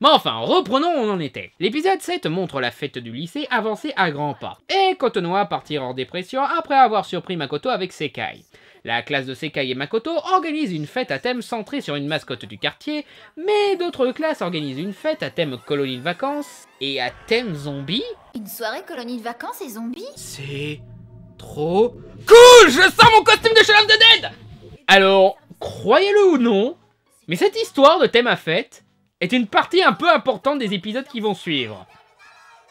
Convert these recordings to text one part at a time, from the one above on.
Mais enfin, reprenons où on en était. L'épisode 7 montre la fête du lycée avancer à grands pas, et Kotonoha partir en dépression après avoir surpris Makoto avec Sekai. La classe de Sekai et Makoto organise une fête à thème centrée sur une mascotte du quartier, mais d'autres classes organisent une fête à thème colonie de vacances et à thème zombie. Une soirée colonie de vacances et zombies? C'est trop cool! Je sens mon costume de Shaun of the Dead! Alors, croyez-le ou non, mais cette histoire de thème à fête est une partie un peu importante des épisodes qui vont suivre.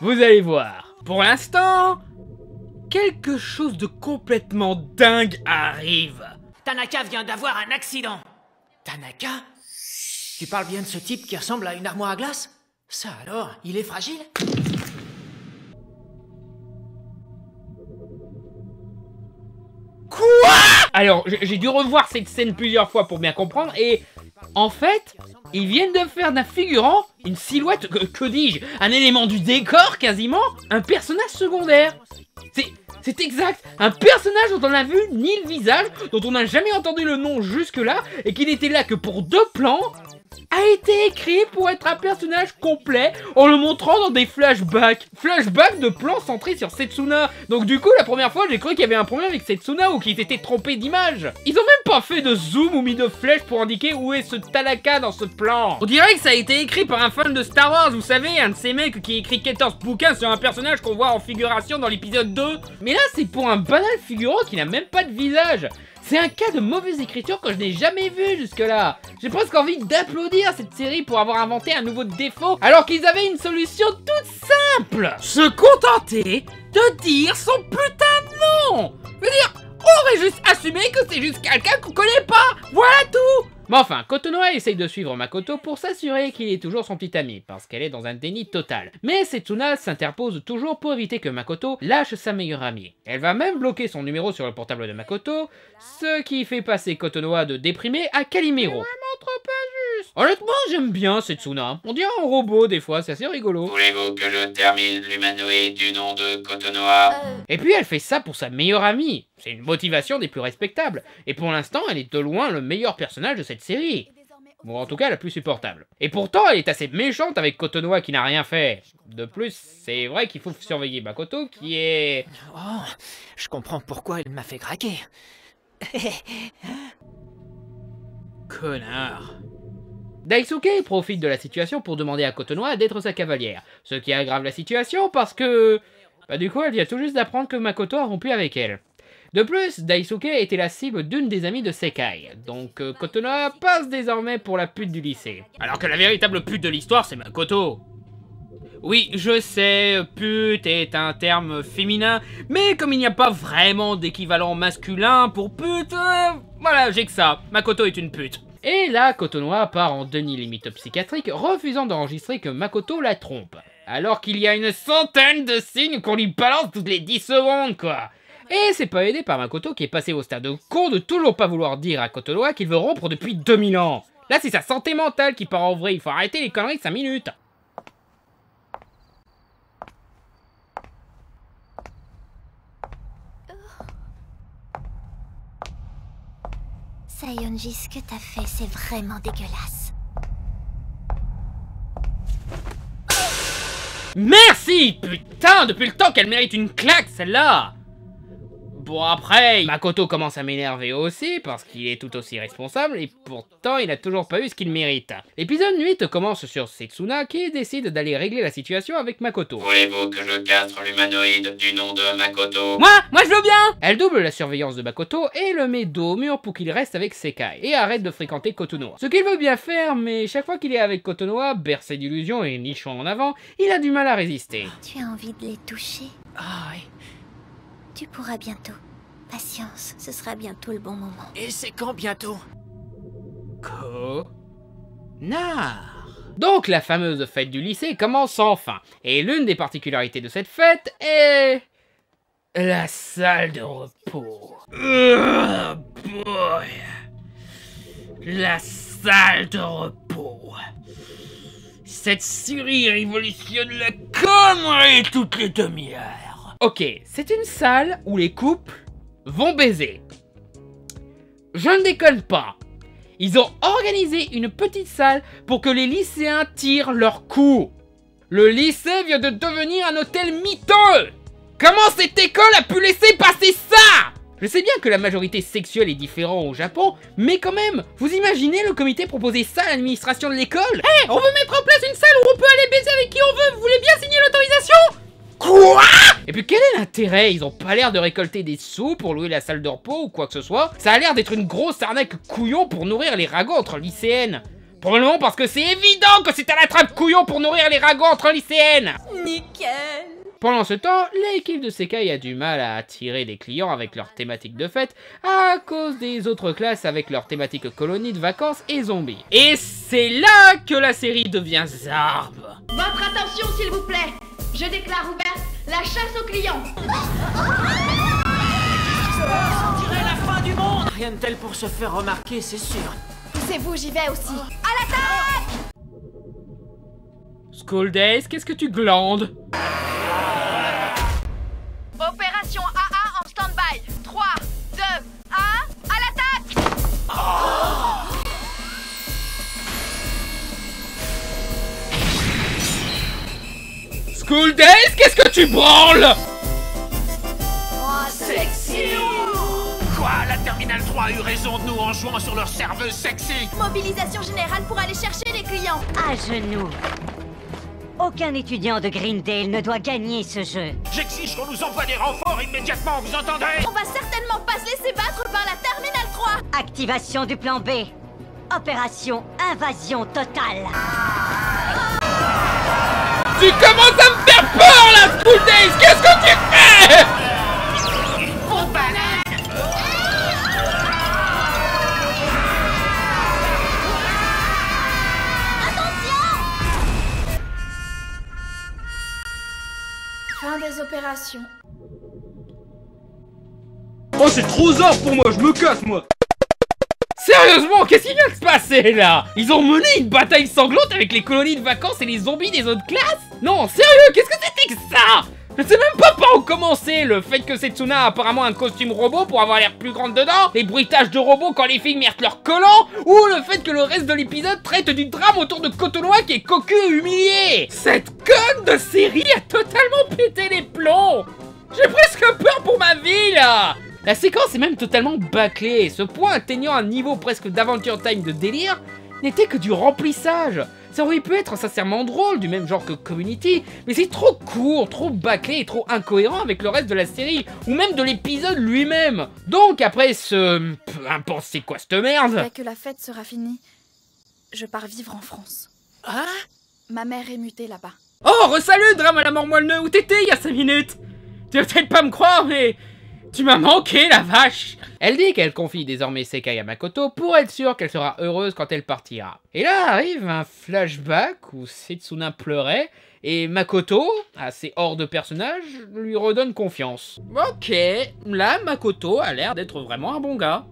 Vous allez voir. Pour l'instant, quelque chose de complètement dingue arrive. Tanaka vient d'avoir un accident. Tanaka? Tu parles bien de ce type qui ressemble à une armoire à glace? Ça alors, il est fragile? Quoi? Alors, j'ai dû revoir cette scène plusieurs fois pour bien comprendre et... En fait, ils viennent de faire d'un figurant une silhouette, que dis-je, un élément du décor quasiment, un personnage secondaire. C'est exact, un personnage dont on n'a vu ni le visage, dont on n'a jamais entendu le nom jusque-là, et qui n'était là que pour 2 plans, a été écrit pour être un personnage complet en le montrant dans des flashbacks. Flashbacks de plans centrés sur Setsuna. Donc du coup, la première fois, j'ai cru qu'il y avait un problème avec Setsuna ou qu'il s'était trompé d'image. Ils ont même pas fait de zoom ou mis de flèches pour indiquer où est ce Tanaka dans ce plan. On dirait que ça a été écrit par un fan de Star Wars, vous savez, un de ces mecs qui écrit 14 bouquins sur un personnage qu'on voit en figuration dans l'épisode 2. Mais là, c'est pour un banal figurant qui n'a même pas de visage. C'est un cas de mauvaise écriture que je n'ai jamais vu jusque-là. J'ai presque envie d'applaudir cette série pour avoir inventé un nouveau défaut alors qu'ils avaient une solution toute simple. Se contenter de dire son putain de nom. Je veux dire, on aurait juste assumé que c'est juste quelqu'un qu'on connaît pas. Voilà tout. Mais enfin, Kotonoha essaye de suivre Makoto pour s'assurer qu'il est toujours son petit ami, parce qu'elle est dans un déni total. Mais Setsuna s'interpose toujours pour éviter que Makoto lâche sa meilleure amie. Elle va même bloquer son numéro sur le portable de Makoto, ce qui fait passer Kotonoha de déprimé à Calimero. Vraiment trop injuste. Honnêtement, j'aime bien Setsuna. On dirait un robot des fois, c'est assez rigolo. Voulez-vous que je termine l'humanoïde du nom de Kotonoha? Et puis elle fait ça pour sa meilleure amie. C'est une motivation des plus respectables. Et pour l'instant, elle est de loin le meilleur personnage de cette série. Bon, en tout cas, la plus supportable. Et pourtant, elle est assez méchante avec Kotonoha qui n'a rien fait. De plus, c'est vrai qu'il faut surveiller Makoto qui est... Oh, je comprends pourquoi il m'a fait craquer. Connard. Daisuke profite de la situation pour demander à Kotonoha d'être sa cavalière. Ce qui aggrave la situation parce que... Bah du coup, elle vient tout juste d'apprendre que Makoto a rompu avec elle. De plus, Daisuke était la cible d'une des amies de Sekai, donc Kotonoha passe désormais pour la pute du lycée. Alors que la véritable pute de l'histoire, c'est Makoto. Oui, je sais, pute est un terme féminin, mais comme il n'y a pas vraiment d'équivalent masculin pour pute, voilà, j'ai que ça, Makoto est une pute. Et là, Kotonoha part en déni limite psychiatrique, refusant d'enregistrer que Makoto la trompe. Alors qu'il y a une centaine de signes qu'on lui balance toutes les 10 secondes, quoi. Et c'est pas aidé par Makoto qui est passé au stade de con de toujours pas vouloir dire à Kotonoha qu'il veut rompre depuis 2000 ans. Là, c'est sa santé mentale qui part en vrille, il faut arrêter les conneries de 5 minutes. Sayonji, ce que t'as fait, c'est vraiment dégueulasse. Merci, putain, depuis le temps qu'elle mérite une claque, celle-là. Bon après, Makoto commence à m'énerver aussi, parce qu'il est tout aussi responsable, et pourtant il n'a toujours pas eu ce qu'il mérite. L'épisode 8 commence sur Setsuna qui décide d'aller régler la situation avec Makoto. Voulez-vous que je castre l'humanoïde du nom de Makoto? Moi je veux bien. Elle double la surveillance de Makoto et le met dos au mur pour qu'il reste avec Sekai, et arrête de fréquenter Kotonoha. Ce qu'il veut bien faire, mais chaque fois qu'il est avec Kotonoha, bercé d'illusions et nichant en avant, il a du mal à résister. Tu as envie de les toucher? Ah oui. Tu pourras bientôt. Patience, ce sera bientôt le bon moment. Et c'est quand bientôt? Connard. Donc la fameuse fête du lycée commence enfin, et l'une des particularités de cette fête est... la salle de repos. Boy. La salle de repos. Cette série révolutionne la connerie toutes les demi-heures. Ok, c'est une salle où les couples vont baiser. Je ne déconne pas. Ils ont organisé une petite salle pour que les lycéens tirent leurs coups. Le lycée vient de devenir un hôtel miteux. Comment cette école a pu laisser passer ça? Je sais bien que la majorité sexuelle est différente au Japon, mais quand même, vous imaginez le comité proposer ça à l'administration de l'école? Hé, on veut mettre en place une salle où on peut aller baiser avec qui on veut, vous voulez bien signer l'autorisation? Quoi? Et puis quel est l'intérêt? Ils ont pas l'air de récolter des sous pour louer la salle de repos ou quoi que ce soit. Ça a l'air d'être une grosse arnaque couillon pour nourrir les ragots entre lycéennes. Probablement parce que c'est évident que c'est à la trappe couillon pour nourrir les ragots entre lycéennes. Nickel. Pendant ce temps, l'équipe de Sekai a du mal à attirer des clients avec leur thématique de fête à cause des autres classes avec leur thématique colonie de vacances et zombies. Et c'est là que la série devient zarbe. Votre attention s'il vous plaît. Je déclare ouverte la chasse aux clients. On dirait la fin du monde. Rien de tel pour se faire remarquer, c'est sûr. Poussez-vous, j'y vais aussi. À l'attaque! School Days, qu'est-ce que tu glandes? Opération AA en stand-by. 3, 2, 1, à l'attaque! School Days, qu'est-ce que tu branles? Oh, sexy! Quoi? La Terminale 3 a eu raison de nous en jouant sur leur serveuse sexy. Mobilisation générale pour aller chercher les clients. À genoux. Aucun étudiant de Greendale ne doit gagner ce jeu. J'exige qu'on nous envoie des renforts immédiatement, vous entendez? On va certainement pas se laisser battre par la Terminale 3. Activation du plan B. Opération invasion totale. Tu commences à me faire peur là, School Days, qu'est-ce que tu fais? Fin des opérations. Oh, c'est trop zor pour moi, je me casse moi. Sérieusement, qu'est-ce qui vient de se passer là? Ils ont mené une bataille sanglante avec les colonies de vacances et les zombies des autres classes? Non, sérieux, qu'est-ce que c'était que ça? Je sais même pas par où commencer. Le fait que Setsuna a apparemment un costume robot pour avoir l'air plus grande dedans, les bruitages de robots quand les filles mettent leurs collants, ou le fait que le reste de l'épisode traite du drame autour de Kotonoha qui est cocu et humilié. Cette conne de série a totalement pété les plombs. J'ai presque peur pour ma vie là. La séquence est même totalement bâclée, ce point atteignant un niveau presque d'Adventure Time de délire n'était que du remplissage. Ça aurait pu être sincèrement drôle, du même genre que Community, mais c'est trop court, trop bâclé et trop incohérent avec le reste de la série, ou même de l'épisode lui-même. Donc après ce... peu importe c'est quoi cette merde. Dès que la fête sera finie, je pars vivre en France. Hein? Ma mère est mutée là-bas. Oh, resalut, drame à la mort moelleux, où t'étais il y a 5 minutes? Tu vas peut-être pas me croire, mais... tu m'as manqué, la vache! Elle dit qu'elle confie désormais Sekai à Makoto pour être sûre qu'elle sera heureuse quand elle partira. Et là arrive un flashback où Setsuna pleurait et Makoto, assez hors de personnage, lui redonne confiance. Ok, là Makoto a l'air d'être vraiment un bon gars.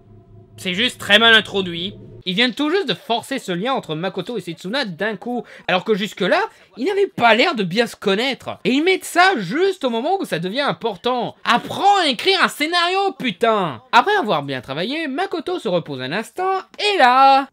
C'est juste très mal introduit. Ils viennent tout juste de forcer ce lien entre Makoto et Setsuna d'un coup, alors que jusque-là, ils n'avaient pas l'air de bien se connaître. Et ils mettent ça juste au moment où ça devient important. Apprends à écrire un scénario, putain! Après avoir bien travaillé, Makoto se repose un instant, et là...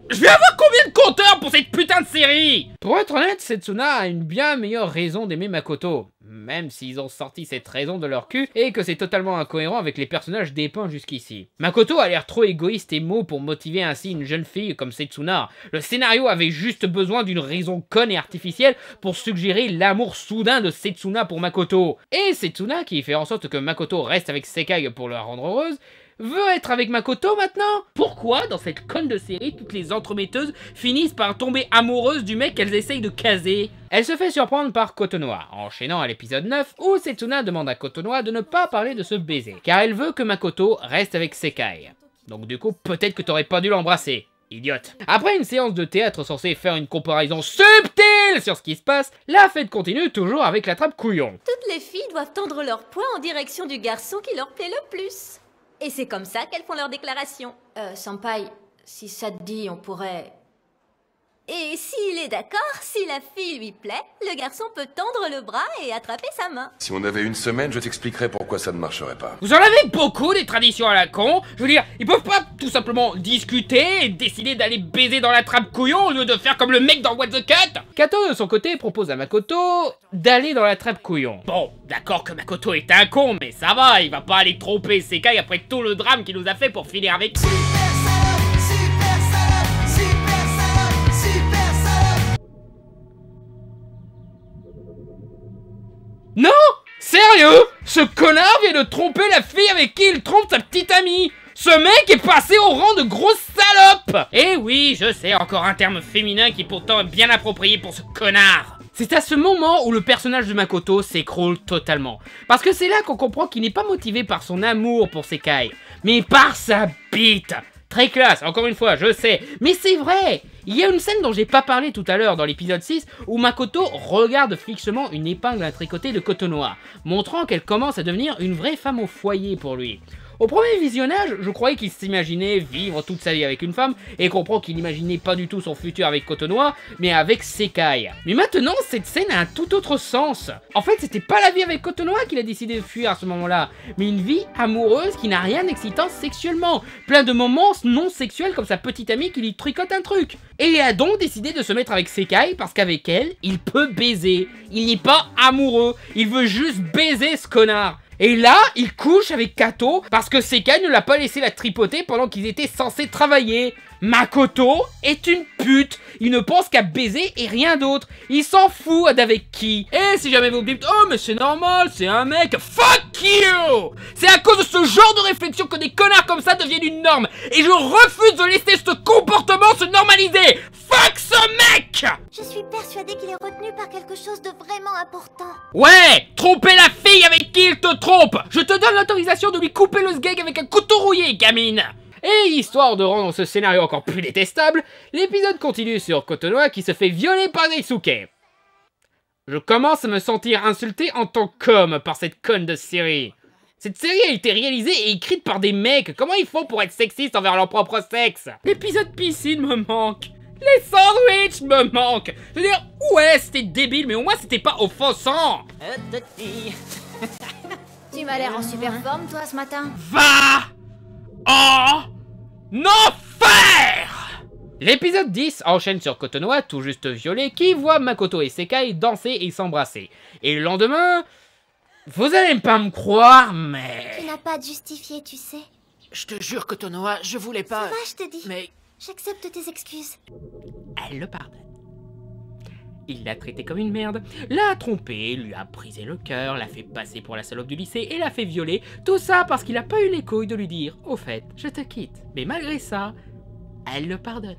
Je vais avoir combien de compteurs pour cette putain de série? Pour être honnête, Setsuna a une bien meilleure raison d'aimer Makoto. Même s'ils ont sorti cette raison de leur cul et que c'est totalement incohérent avec les personnages dépeints jusqu'ici. Makoto a l'air trop égoïste et mou pour motiver ainsi une jeune fille comme Setsuna. Le scénario avait juste besoin d'une raison conne et artificielle pour suggérer l'amour soudain de Setsuna pour Makoto. Et Setsuna, qui fait en sorte que Makoto reste avec Sekai pour la rendre heureuse, veut être avec Makoto maintenant? Pourquoi, dans cette conne de série, toutes les entremetteuses finissent par tomber amoureuses du mec qu'elles essayent de caser? Elle se fait surprendre par Kotonoha, enchaînant à l'épisode 9 où Setsuna demande à Kotonoha de ne pas parler de ce baiser, car elle veut que Makoto reste avec Sekai. Donc du coup, peut-être que t'aurais pas dû l'embrasser. Idiote. Après une séance de théâtre censée faire une comparaison subtile sur ce qui se passe, la fête continue toujours avec la trappe couillon. Toutes les filles doivent tendre leur poing en direction du garçon qui leur plaît le plus. Et c'est comme ça qu'elles font leur déclaration. Senpai, si ça te dit, on pourrait... Et s'il est d'accord, si la fille lui plaît, le garçon peut tendre le bras et attraper sa main. Si on avait une semaine, je t'expliquerais pourquoi ça ne marcherait pas. Vous en avez beaucoup des traditions à la con. Je veux dire, ils peuvent pas tout simplement discuter et décider d'aller baiser dans la trappe couillon au lieu de faire comme le mec dans What the Cut. Kato de son côté propose à Makoto d'aller dans la trappe couillon. Bon, d'accord que Makoto est un con, mais ça va, il va pas aller tromper Sekai après tout le drame qu'il nous a fait pour finir avec... Non! Sérieux? Ce connard vient de tromper la fille avec qui il trompe sa petite amie! Ce mec est passé au rang de grosse salope! Eh oui, je sais, encore un terme féminin qui pourtant est bien approprié pour ce connard! C'est à ce moment où le personnage de Makoto s'écroule totalement. Parce que c'est là qu'on comprend qu'il n'est pas motivé par son amour pour Sekai, mais par sa bite! Très classe, encore une fois, je sais, mais c'est vrai! Il y a une scène dont j'ai pas parlé tout à l'heure dans l'épisode 6 où Makoto regarde fixement une épingle à tricoter de Kotonoha, montrant qu'elle commence à devenir une vraie femme au foyer pour lui. Au premier visionnage, je croyais qu'il s'imaginait vivre toute sa vie avec une femme et comprend qu'il n'imaginait pas du tout son futur avec Kotonoha, mais avec Sekai. Mais maintenant, cette scène a un tout autre sens. En fait, c'était pas la vie avec Kotonoha qu'il a décidé de fuir à ce moment-là, mais une vie amoureuse qui n'a rien d'excitant sexuellement. Plein de moments non sexuels comme sa petite amie qui lui tricote un truc. Et il a donc décidé de se mettre avec Sekai parce qu'avec elle, il peut baiser. Il n'est pas amoureux, il veut juste baiser ce connard. Et là, il couche avec Kato parce que Sekai ne l'a pas laissé la tripoter pendant qu'ils étaient censés travailler. Makoto est une pute. Il ne pense qu'à baiser et rien d'autre. Il s'en fout d'avec qui. Et si jamais vous dites, oh mais c'est normal, c'est un mec. Fuck you. C'est à cause de ce genre de réflexion que des connards comme ça deviennent une norme. Et je refuse de laisser ce comportement se normaliser. Fuck ce mec. Je suis persuadée qu'il est retenu par quelque chose de vraiment important. Ouais, tromper la fille avec qui il te trompe. Je te donne l'autorisation de lui couper le sgeg avec un couteau rouillé, gamine. Et histoire de rendre ce scénario encore plus détestable, l'épisode continue sur Kotonoha qui se fait violer par Daisuke. Je commence à me sentir insulté en tant qu'homme par cette conne de série. Cette série a été réalisée et écrite par des mecs. Comment ils font pour être sexistes envers leur propre sexe? L'épisode piscine me manque. Les sandwichs me manquent. Je veux dire, ouais, c'était débile, mais au moins c'était pas offensant. Tu m'as l'air en super forme, toi, ce matin. Va en enfer! L'épisode 10 enchaîne sur Kotonoha, tout juste violé, qui voit Makoto et Sekai danser et s'embrasser. Et le lendemain... Vous allez pas me croire, mais... Tu n'as pas à te justifier, tu sais. Je te jure, Kotonoha, je voulais pas... Ça va, je te dis. Mais... J'accepte tes excuses. Elle le pardonne. Il l'a traitée comme une merde, l'a trompée, lui a brisé le cœur, l'a fait passer pour la salope du lycée et l'a fait violer. Tout ça parce qu'il a pas eu les couilles de lui dire « Au fait, je te quitte ». Mais malgré ça, elle le pardonne.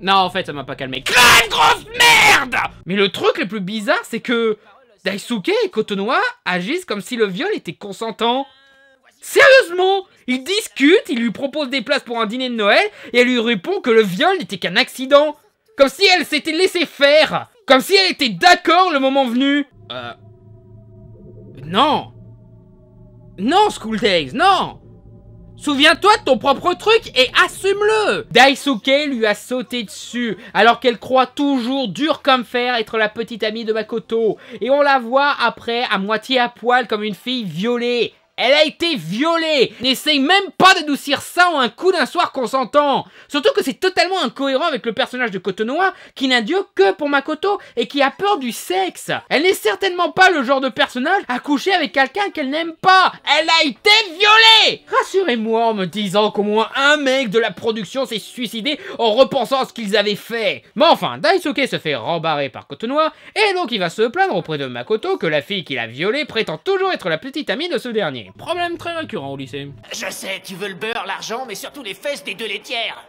Non, en fait, ça m'a pas calmé. Crève, grosse merde! Mais le truc le plus bizarre, c'est que Daisuke et Kotonoha agissent comme si le viol était consentant. Sérieusement, ils discutent, ils lui proposent des places pour un dîner de Noël, et elle lui répond que le viol n'était qu'un accident. Comme si elle s'était laissée faire. Comme si elle était d'accord le moment venu. Non. Non, School Days, non. Souviens-toi de ton propre truc et assume-le! Daisuke lui a sauté dessus, alors qu'elle croit toujours dur comme fer être la petite amie de Makoto. Et on la voit après à moitié à poil comme une fille violée. Elle a été violée! N'essaye même pas d'adoucir ça en un coup d'un soir consentant! Surtout que c'est totalement incohérent avec le personnage de Kotonoha qui n'a d'yeux que pour Makoto et qui a peur du sexe! Elle n'est certainement pas le genre de personnage à coucher avec quelqu'un qu'elle n'aime pas! Elle a été violée! Rassurez-moi en me disant qu'au moins un mec de la production s'est suicidé en repensant à ce qu'ils avaient fait! Mais enfin, Daisuke se fait rembarrer par Kotonoha et donc il va se plaindre auprès de Makoto que la fille qu'il a violée prétend toujours être la petite amie de ce dernier. Problème très récurrent au lycée. Je sais, tu veux le beurre, l'argent, mais surtout les fesses des deux laitières.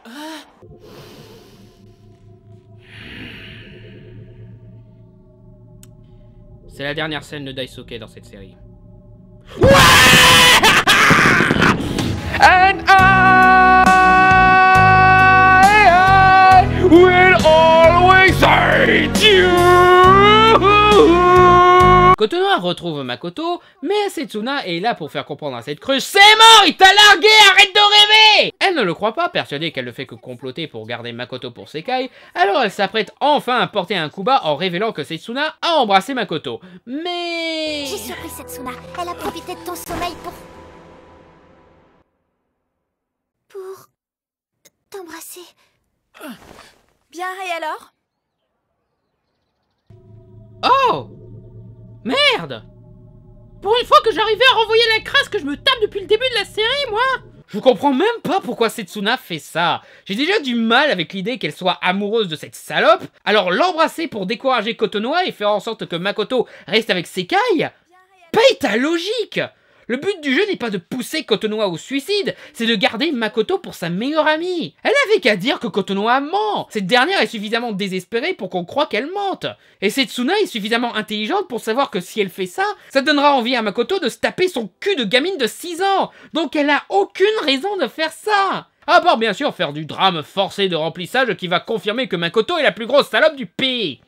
C'est la dernière scène de Daisuke dans cette série. Ouais! will always hate you. Kotonoha retrouve Makoto, mais Setsuna est là pour faire comprendre à cette cruche: c'est mort, il t'a largué, arrête de rêver! Elle ne le croit pas, persuadée qu'elle ne fait que comploter pour garder Makoto pour Sekai, alors elle s'apprête enfin à porter un coup bas en révélant que Setsuna a embrassé Makoto. Mais... J'ai surpris Setsuna, elle a profité de ton sommeil pour t'embrasser. Bien, et alors? Oh! Merde! Pour une fois que j'arrivais à renvoyer la crasse que je me tape depuis le début de la série, moi! Je comprends même pas pourquoi Setsuna fait ça. J'ai déjà du mal avec l'idée qu'elle soit amoureuse de cette salope, alors l'embrasser pour décourager Kotonoha et faire en sorte que Makoto reste avec Sekai? Paye ta logique! Le but du jeu n'est pas de pousser Kotonoha au suicide, c'est de garder Makoto pour sa meilleure amie. Elle avait qu'à dire que Kotonoha ment. Cette dernière est suffisamment désespérée pour qu'on croie qu'elle mente. Et Setsuna est suffisamment intelligente pour savoir que si elle fait ça, ça donnera envie à Makoto de se taper son cul de gamine de 6 ans. Donc elle a aucune raison de faire ça. À part bien sûr faire du drame forcé de remplissage qui va confirmer que Makoto est la plus grosse salope du pays.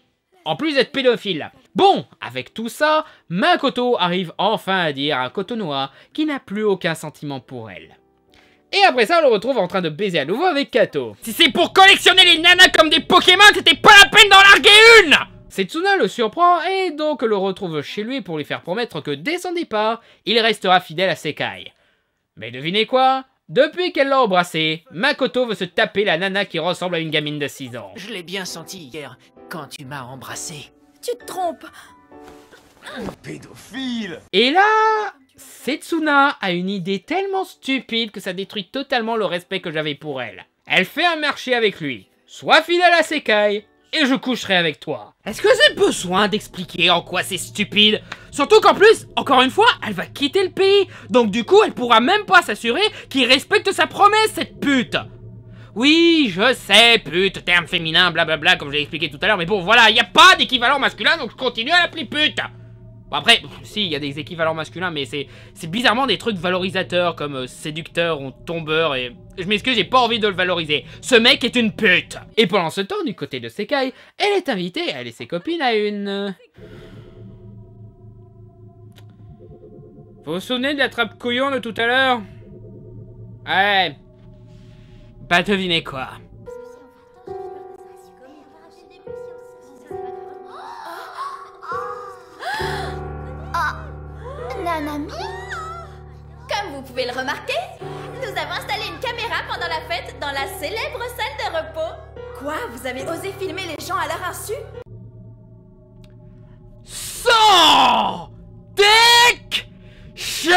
En plus d'être pédophile. Bon, avec tout ça, Makoto arrive enfin à dire à Kotonoha qu'il n'a plus aucun sentiment pour elle. Et après ça, on le retrouve en train de baiser à nouveau avec Kato. Si c'est pour collectionner les nanas comme des Pokémon, c'était pas la peine d'en larguer une! Setsuna le surprend et donc le retrouve chez lui pour lui faire promettre que dès son départ, il restera fidèle à Sekai. Mais devinez quoi? Depuis qu'elle l'a embrassé, Makoto veut se taper la nana qui ressemble à une gamine de 6 ans. Je l'ai bien senti hier, quand tu m'as embrassé. Tu te trompes. Pédophile! Et là, Setsuna a une idée tellement stupide que ça détruit totalement le respect que j'avais pour elle. Elle fait un marché avec lui. Sois fidèle à Sekai, et je coucherai avec toi. Est-ce que j'ai besoin d'expliquer en quoi c'est stupide? Surtout qu'en plus, encore une fois, elle va quitter le pays. Donc du coup, elle pourra même pas s'assurer qu'il respecte sa promesse, cette pute. Oui, je sais, pute, terme féminin, blablabla, comme je l'ai expliqué tout à l'heure, mais bon, voilà, il n'y a pas d'équivalent masculin, donc je continue à l'appeler pute. Bon, après, si, il y a des équivalents masculins, mais c'est bizarrement des trucs valorisateurs, comme séducteur ou tombeur, et je m'excuse, j'ai pas envie de le valoriser. Ce mec est une pute. Et pendant ce temps, du côté de Sekai, elle est invitée, elle et ses copines, à une... Vous vous souvenez de la trappe couillon de tout à l'heure? Ouais... Bah devinez quoi. Nanami? Comme vous pouvez le remarquer, nous avons installé une caméra pendant la fête dans la célèbre salle de repos. Quoi? Vous avez osé filmer les gens à leur insu? Sans Dick Sherlock!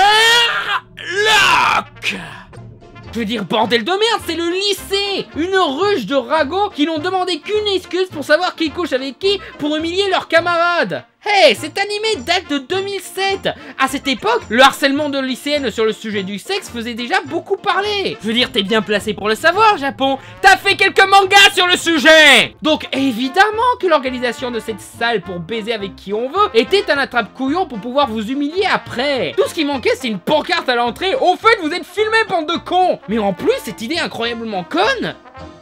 Je veux dire, bordel de merde, c'est le lycée! Une ruche de ragots qui n'ont demandé qu'une excuse pour savoir qui couche avec qui pour humilier leurs camarades! Hey, cet animé date de 2007! À cette époque, le harcèlement de lycéennes sur le sujet du sexe faisait déjà beaucoup parler! Je veux dire, t'es bien placé pour le savoir, Japon! T'as fait quelques mangas sur le sujet! Donc évidemment que l'organisation de cette salle pour baiser avec qui on veut était un attrape-couillon pour pouvoir vous humilier après! Tout ce qui manquait, c'est une pancarte à l'entrée. Au fait, vous êtes filmés, bande de cons! Mais en plus, cette idée incroyablement conne,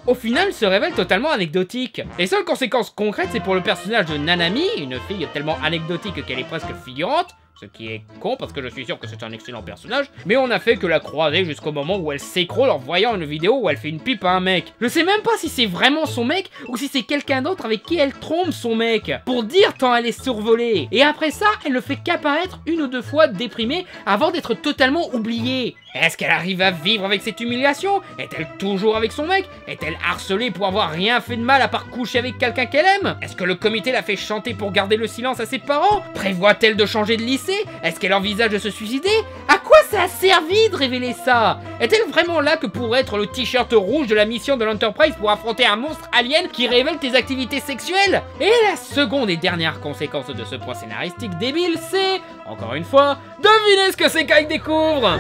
au final, se révèle totalement anecdotique. Les seules conséquences concrètes, c'est pour le personnage de Nanami, une fille tellement anecdotique qu'elle est presque figurante, ce qui est con parce que je suis sûr que c'est un excellent personnage, mais on n'a fait que la croiser jusqu'au moment où elle s'écroule en voyant une vidéo où elle fait une pipe à un mec. Je sais même pas si c'est vraiment son mec ou si c'est quelqu'un d'autre avec qui elle trompe son mec, pour dire tant elle est survolée. Et après ça, elle ne fait qu'apparaître une ou deux fois déprimée avant d'être totalement oubliée. Est-ce qu'elle arrive à vivre avec cette humiliation? Est-elle toujours avec son mec? Est-elle harcelée pour avoir rien fait de mal à part coucher avec quelqu'un qu'elle aime? Est-ce que le comité l'a fait chanter pour garder le silence à ses parents? Prévoit-elle de changer de lycée? Est-ce qu'elle envisage de se suicider? À quoi ça a servi de révéler ça? Est-elle vraiment là que pour être le t-shirt rouge de la mission de l'Enterprise pour affronter un monstre alien qui révèle tes activités sexuelles? Et la seconde et dernière conséquence de ce point scénaristique débile, c'est, encore une fois, devinez ce que Sekai découvre!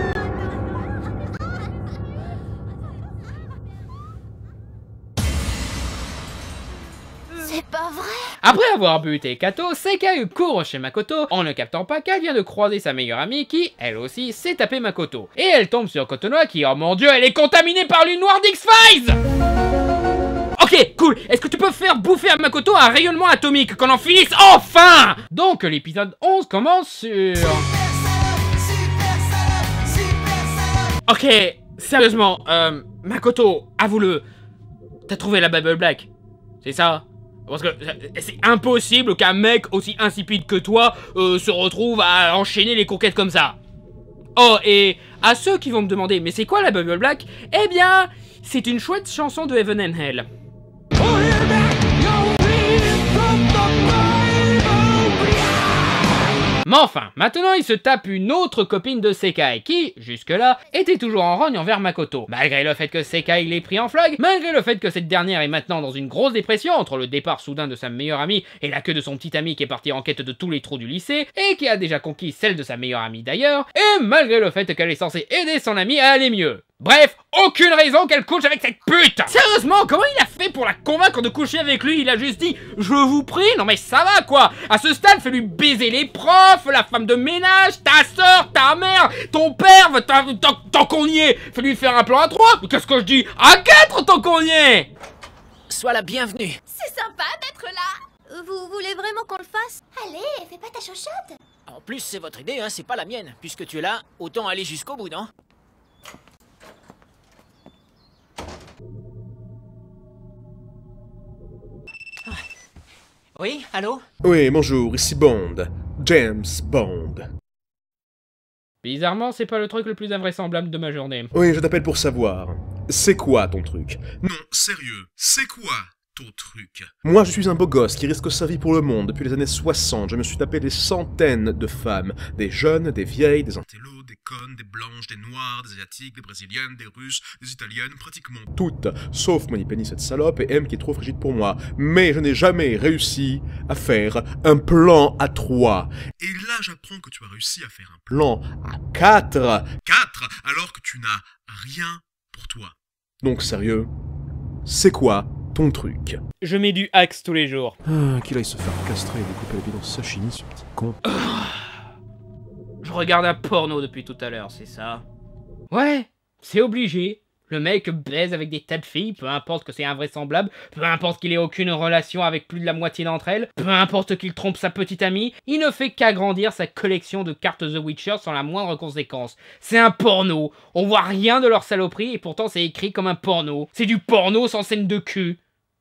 C'est pas vrai. Après avoir buté Kato, Sekai court chez Makoto en ne captant pas qu'elle vient de croiser sa meilleure amie qui, elle aussi, s'est tapé Makoto. Et elle tombe sur Kotonoha qui, oh mon dieu, elle est contaminée par l'une noire d'X-Files! Ok, Ok, cool. Est-ce que tu peux faire bouffer à Makoto un rayonnement atomique, qu'on en finisse enfin? Donc l'épisode 11 commence sur... Ok, sérieusement, Makoto, avoue-le, t'as trouvé la Bible Black, c'est ça? Parce que c'est impossible qu'un mec aussi insipide que toi se retrouve à enchaîner les conquêtes comme ça. Oh, et à ceux qui vont me demander, mais c'est quoi la Bible Black? Eh bien, c'est une chouette chanson de Heaven and Hell. Mais enfin, maintenant il se tape une autre copine de Sekai qui, jusque-là, était toujours en rogne envers Makoto. Malgré le fait que Sekai l'ait pris en flag, malgré le fait que cette dernière est maintenant dans une grosse dépression entre le départ soudain de sa meilleure amie et la queue de son petit ami qui est parti en quête de tous les trous du lycée, et qui a déjà conquis celle de sa meilleure amie d'ailleurs, et malgré le fait qu'elle est censée aider son amie à aller mieux. Bref, aucune raison qu'elle couche avec cette pute! Sérieusement, comment il a fait pour la convaincre de coucher avec lui? Il a juste dit « Je vous prie », non mais ça va quoi! À ce stade, fais-lui baiser les profs, la femme de ménage, ta soeur, ta mère, ton père, tant qu'on y est! Fais-lui faire un plan à 3, mais qu'est-ce que je dis? À 4 tant qu'on y est! Sois la bienvenue. C'est sympa d'être là. Vous voulez vraiment qu'on le fasse? Allez, fais pas ta chochotte. En plus, c'est votre idée, hein, c'est pas la mienne. Puisque tu es là, autant aller jusqu'au bout, non? Oui, allô? Oui, bonjour, ici Bond. James Bond. Bizarrement, c'est pas le truc le plus invraisemblable de ma journée. Oui, je t'appelle pour savoir. C'est quoi ton truc? Non, sérieux, c'est quoi ton truc? Moi, je suis un beau gosse qui risque sa vie pour le monde. Depuis les années 60, je me suis tapé des centaines de femmes. Des jeunes, des vieilles, des intellos, des connes, des blanches, des noires, des asiatiques, des brésiliennes, des russes, des italiennes, pratiquement toutes. Sauf Money Penny, cette salope, et M qui est trop frigide pour moi. Mais je n'ai jamais réussi à faire un plan à 3. Et là, j'apprends que tu as réussi à faire un plan à 4. 4 alors que tu n'as rien pour toi. Donc sérieux, c'est quoi ton truc? Je mets du axe tous les jours. Qu'il aille se faire castrer et découper la vie dans sashimi, ce petit con. Je regarde un porno depuis tout à l'heure, c'est ça? Ouais, c'est obligé. Le mec baise avec des tas de filles, peu importe que c'est invraisemblable, peu importe qu'il ait aucune relation avec plus de la moitié d'entre elles, peu importe qu'il trompe sa petite amie, il ne fait qu'agrandir sa collection de cartes The Witcher sans la moindre conséquence. C'est un porno, on voit rien de leur saloperie et pourtant c'est écrit comme un porno. C'est du porno sans scène de cul.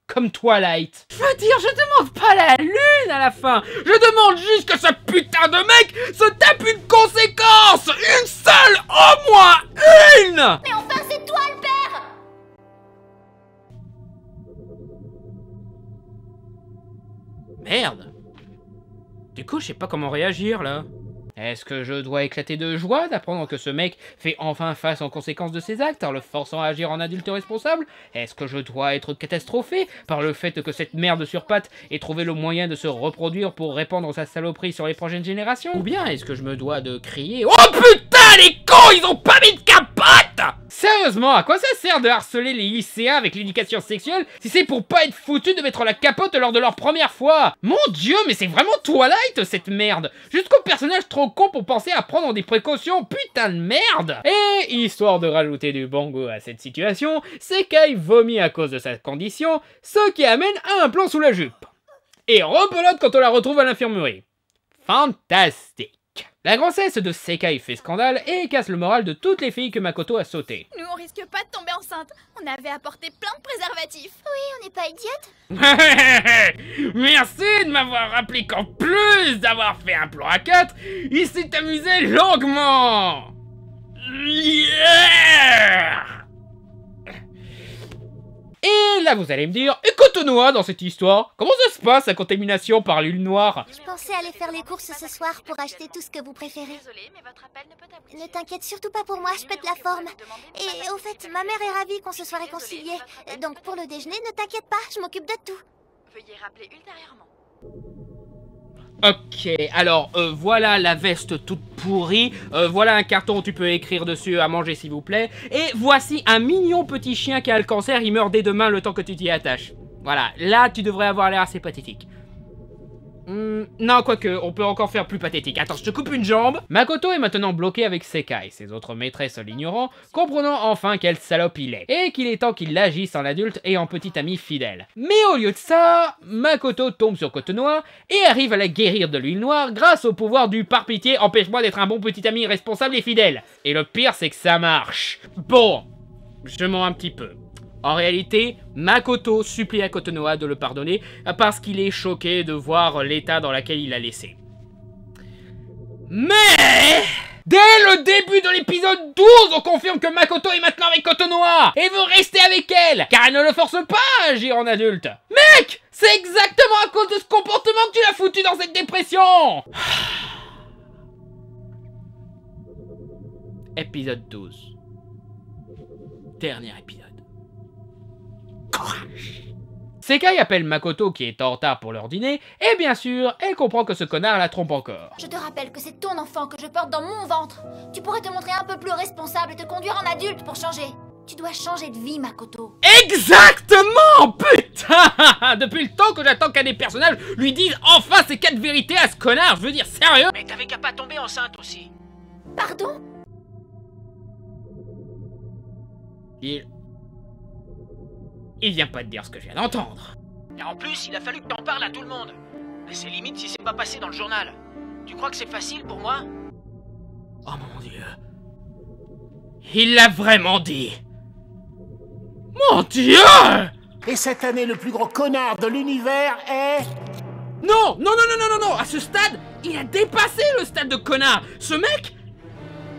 Comme Twilight. Je veux dire, je demande pas la lune à la fin. Je demande juste que ce putain de mec se tape une conséquence. Une seule, au moins une. Mais enfin, c'est toi le père. Merde. Du coup, je sais pas comment réagir là. Est-ce que je dois éclater de joie d'apprendre que ce mec fait enfin face aux conséquences de ses actes en le forçant à agir en adulte responsable? Est-ce que je dois être catastrophé par le fait que cette merde sur pattes ait trouvé le moyen de se reproduire pour répandre sa saloperie sur les prochaines générations? Ou bien est-ce que je me dois de crier « Oh putain, les cons, ils ont pas mis de capote !» Sérieusement, à quoi ça sert de harceler les lycéens avec l'éducation sexuelle si c'est pour pas être foutu de mettre la capote lors de leur première fois? Mon dieu, mais c'est vraiment Twilight cette merde! Jusqu'au personnage trop con pour penser à prendre des précautions, putain de merde! Et histoire de rajouter du bon goût à cette situation, Sekai vomit à cause de sa condition, ce qui amène à un plan sous la jupe. Et rebelote quand on la retrouve à l'infirmerie. Fantastique! La grossesse de Sekai fait scandale et casse le moral de toutes les filles que Makoto a sautées. Nous, on risque pas de tomber enceinte. On avait apporté plein de préservatifs. Oui, on n'est pas idiotes. Merci de m'avoir rappelé qu'en plus d'avoir fait un plan à 4, il s'est amusé longuement. Yeah! Et là, vous allez me dire, écoute-nous dans cette histoire, comment ça se passe la contamination par l'huile noire? Je pensais aller faire les courses ce soir pour acheter tout ce que vous préférez. Désolée, mais votre appel ne peut aboutir. Ne t'inquiète surtout pas pour moi, je pète la forme. Et au fait, ma mère est ravie qu'on se soit réconciliés. Donc pour le déjeuner, ne t'inquiète pas, je m'occupe de tout. Veuillez rappeler ultérieurement. Ok, alors voilà la veste toute pourrie, voilà un carton où tu peux écrire dessus à manger s'il vous plaît, et voici un mignon petit chien qui a le cancer, il meurt dès demain le temps que tu t'y attaches. Voilà, là tu devrais avoir l'air assez pathétique. Non, quoique, on peut encore faire plus pathétique. Attends, je te coupe une jambe. Makoto est maintenant bloqué avec Sekai, ses autres maîtresses l'ignorant, comprenant enfin quelle salope il est, et qu'il est temps qu'il agisse en adulte et en petit ami fidèle. Mais au lieu de ça, Makoto tombe sur Kotonoha et arrive à la guérir de l'huile noire grâce au pouvoir du par pitié, empêche-moi d'être un bon petit ami responsable et fidèle. Et le pire, c'est que ça marche. Bon, je mens un petit peu. En réalité, Makoto supplie à Kotonoha de le pardonner parce qu'il est choqué de voir l'état dans lequel il l'a laissé. Mais dès le début de l'épisode 12, on confirme que Makoto est maintenant avec Kotonoha et veut rester avec elle, car elle ne le force pas à agir en adulte. Mec, c'est exactement à cause de ce comportement que tu l'as foutu dans cette dépression. Épisode 12. Dernier épisode. Courage. Sekai appelle Makoto qui est en retard pour leur dîner, et bien sûr, elle comprend que ce connard la trompe encore. Je te rappelle que c'est ton enfant que je porte dans mon ventre. Tu pourrais te montrer un peu plus responsable et te conduire en adulte pour changer. Tu dois changer de vie, Makoto. Exactement, putain. Depuis le temps que j'attends qu'un des personnages lui dise enfin ces 4 vérités à ce connard, je veux dire, sérieux. Mais t'avais qu'à pas tomber enceinte aussi. Pardon? Il vient pas de dire ce que je viens d'entendre. Et en plus, il a fallu que t'en parles à tout le monde. Mais c'est limite si c'est pas passé dans le journal. Tu crois que c'est facile pour moi? Oh mon Dieu. Il l'a vraiment dit. Mon Dieu! Et cette année, le plus gros connard de l'univers est... Non, non, non, non, non, non, non. À ce stade, il a dépassé le stade de connard. Ce mec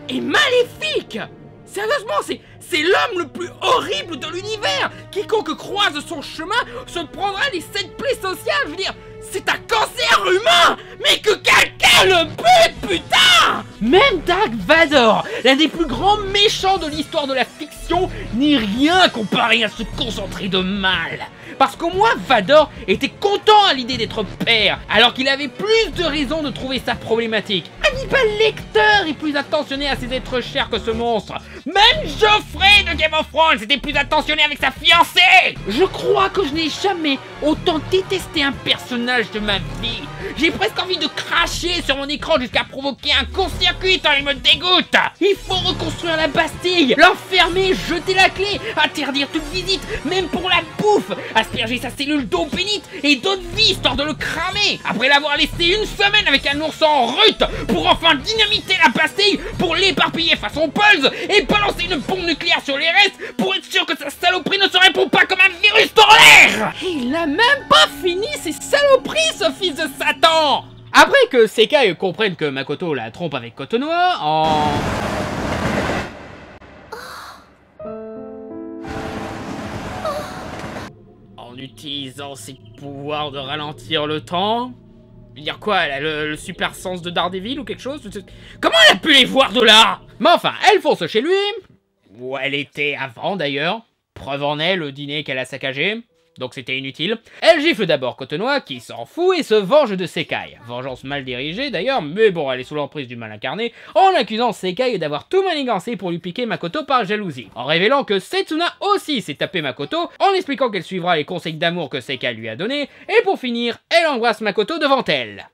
est maléfique. Sérieusement, c'est l'homme le plus horrible de l'univers. Quiconque croise son chemin se prendra les 7 plaies sociales. Je veux dire, c'est un cancer humain. Mais que quelqu'un le bute, putain. Même Dark Vador, l'un des plus grands méchants de l'histoire de la fiction, n'est rien comparé à ce concentré de mal. Parce qu'au moins Vador était content à l'idée d'être père, alors qu'il avait plus de raisons de trouver ça problématique. Hannibal Lecter est plus attentionné à ses êtres chers que ce monstre. Même Geoffrey de Game of Thrones était plus attentionné avec sa fiancée. Je crois que je n'ai jamais autant détesté un personnage de ma vie. J'ai presque envie de cracher sur mon écran jusqu'à provoquer un court-circuit tant il me dégoûte. Il faut reconstruire la Bastille, l'enfermer, jeter la clé, interdire toute visite, même pour la bouffe, asperger sa cellule d'eau bénite et d'eau de vie histoire de le cramer. Après l'avoir laissé une semaine avec un ourson en rut pour enfin dynamiter la Bastille, pour l'éparpiller façon Pulse et balancer une bombe nucléaire sur les restes pour être sûr que sa saloperie ne se répand pas comme un virus dans l'air. Il n'a même pas fini ses saloperies, ce fils de Satan. Après que Sekai comprenne que Makoto la trompe avec Kotonoha en utilisant ses pouvoirs de ralentir le temps. Je veux dire quoi, elle a le super sens de Daredevil ou quelque chose? Comment elle a pu les voir de là? Mais enfin, elle fonce chez lui, où elle était avant d'ailleurs. Preuve en est le dîner qu'elle a saccagé, donc c'était inutile. Elle gifle d'abord Kotonoha qui s'en fout et se venge de Sekai. Vengeance mal dirigée d'ailleurs, mais bon, elle est sous l'emprise du mal incarné, en accusant Sekai d'avoir tout manigancé pour lui piquer Makoto par jalousie. En révélant que Setsuna aussi s'est tapé Makoto, en expliquant qu'elle suivra les conseils d'amour que Sekai lui a donnés, et pour finir, elle embrasse Makoto devant elle.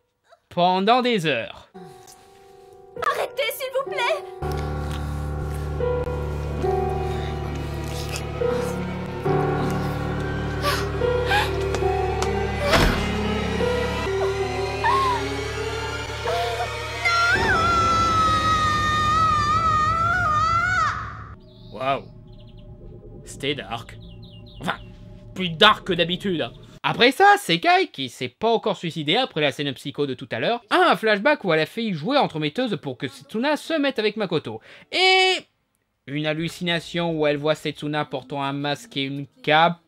Pendant des heures. Arrêtez, s'il vous plaît! Waouh. C'était dark. Enfin, plus dark que d'habitude. Après ça, Sekai, qui s'est pas encore suicidé après la scène psycho de tout à l'heure, a un flashback où elle a failli jouer entremetteuse pour que Setsuna se mette avec Makoto. Et une hallucination où elle voit Setsuna portant un masque et une cape.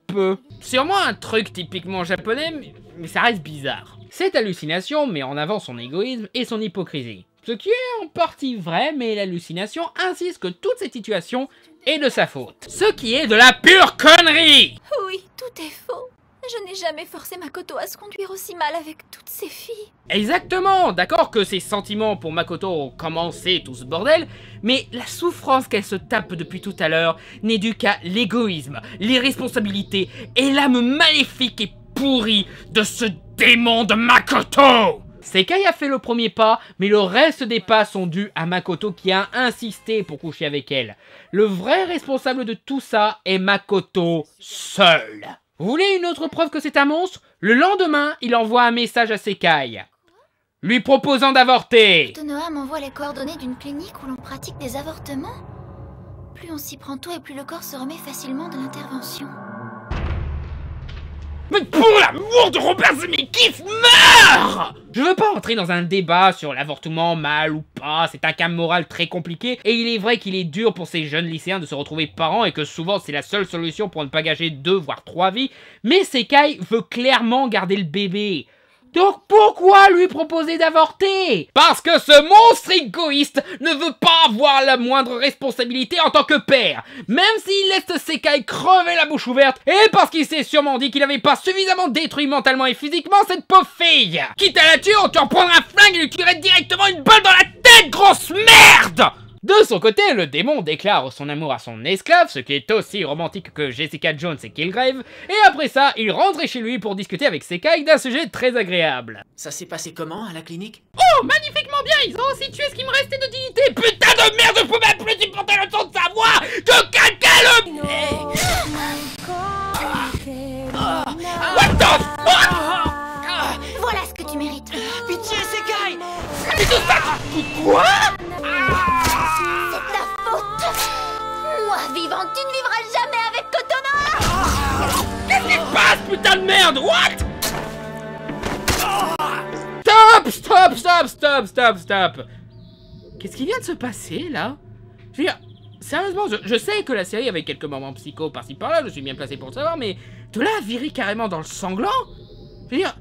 Sûrement un truc typiquement japonais, mais ça reste bizarre. Cette hallucination met en avant son égoïsme et son hypocrisie. Ce qui est en partie vrai, mais l'hallucination insiste que toute cette situation est de sa faute. Ce qui est de la pure connerie! Oui, tout est faux. Je n'ai jamais forcé Makoto à se conduire aussi mal avec toutes ces filles. Exactement, d'accord que ses sentiments pour Makoto ont commencé tout ce bordel, mais la souffrance qu'elle se tape depuis tout à l'heure n'est due qu'à l'égoïsme, l'irresponsabilité et l'âme maléfique et pourrie de ce démon de Makoto! Sekai a fait le premier pas, mais le reste des pas sont dus à Makoto qui a insisté pour coucher avec elle. Le vrai responsable de tout ça est Makoto seul. Vous voulez une autre preuve que c'est un monstre? Le lendemain, il envoie un message à Sekai, lui proposant d'avorter. Kotonoha m'envoie les coordonnées d'une clinique où l'on pratique des avortements. Plus on s'y prend tôt et plus le corps se remet facilement de l'intervention. Mais pour l'amour de Robert Zemeckis, meurt! Je veux pas entrer dans un débat sur l'avortement, mal ou pas, c'est un cas moral très compliqué, et il est vrai qu'il est dur pour ces jeunes lycéens de se retrouver parents et que souvent c'est la seule solution pour ne pas gâcher 2 voire 3 vies, mais Sekai veut clairement garder le bébé. Donc pourquoi lui proposer d'avorter? Parce que ce monstre égoïste ne veut pas avoir la moindre responsabilité en tant que père, même s'il laisse Sekai crever la bouche ouverte, et parce qu'il s'est sûrement dit qu'il n'avait pas suffisamment détruit mentalement et physiquement cette pauvre fille. Quitte à la tuer, on te reprendra un flingue et lui tirerait directement une balle dans la tête, grosse merde! De son côté, le démon déclare son amour à son esclave, ce qui est aussi romantique que Jessica Jones et Kilgrave, et après ça, il rentrait chez lui pour discuter avec Sekai d'un sujet très agréable. Ça s'est passé comment à la clinique? Oh, magnifiquement bien, ils ont aussi tué ce qui me restait de dignité. Putain de merde, je peux même plus supporter le son de sa voix. Que quelqu'un le... What the fuck? Voilà ce que tu mérites. Pitié, Sekai! Mais tout ça, quoi? C'est ta faute. Moi, vivante, tu ne vivras jamais avec Kotonoha. Qu'est-ce qui se passe, putain de merde? What? Stop! Qu'est-ce qui vient de se passer, là? Je veux dire, sérieusement, je sais que la série avait quelques moments psycho par-ci par-là, je suis bien placé pour le savoir, mais de là à virer carrément dans le sanglant? Je veux dire,